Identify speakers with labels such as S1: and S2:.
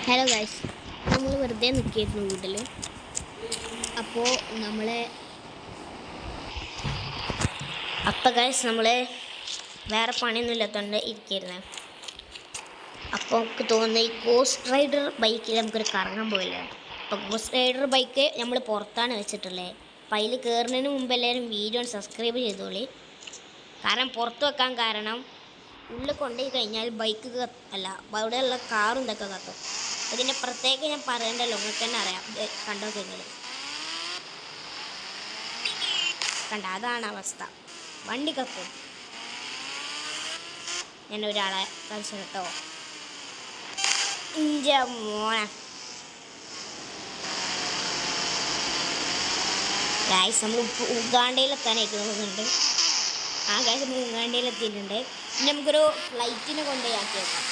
S1: Hello guys, നമ്മൾ വെറുതെ നിൽക്കിയിരുന്നു വീട്ടിൽ. അപ്പോൾ നമ്മൾ വേറെ പണിയൊന്നും ഇല്ലാത്തതുകൊണ്ട് ഇരിക്കായിരുന്നു. അപ്പോൾ നമുക്ക് തോന്നുന്നത് ഈ ഗോസ്റ്റ് റൈഡർ ബൈക്കിൽ നമുക്കൊരു കറങ്ങാൻ പോയില്ലേ. അപ്പോൾ ഗോസ്റ്റ് റൈഡർ ബൈക്ക് നമ്മൾ പുറത്താണ് വെച്ചിട്ടുള്ളത്. അപ്പോൾ അതിൽ കയറുന്നതിന് മുമ്പ് എല്ലാവരും വീഡിയോ സബ്സ്ക്രൈബ് ചെയ്തോളി. കാരണം പുറത്ത് വെക്കാൻ കാരണം ഉള്ളിൽ കൊണ്ടുപോയി കഴിഞ്ഞാൽ ബൈക്ക് അല്ല അവിടെയുള്ള കാറും ഇതൊക്കെ കത്തും. ഇതിൻ്റെ പ്രത്യേകം ഞാൻ പറയണ്ടല്ലോ, നിങ്ങൾക്ക് തന്നെ അറിയാം. കണ്ടോ നിങ്ങൾ അതാണ് അവസ്ഥ. വണ്ടി കത്തും. ഞാൻ ഒരാളെ കളിച്ചു കേട്ടോ. ഇഞ്ച മോനെ ഗായ്സ്, നമ്മൾ ഉഗാണ്ടയിലെത്താനായിട്ട് നോക്കുന്നുണ്ട്. ആ ഗായ്സ്, നമ്മൾ ഉഗാണ്ടയിലെത്തിയിട്ടുണ്ട്. ഇനി നമുക്കൊരു ഫ്ലൈറ്റിനെ കൊണ്ടുപോയി ആക്കിയേക്കാം.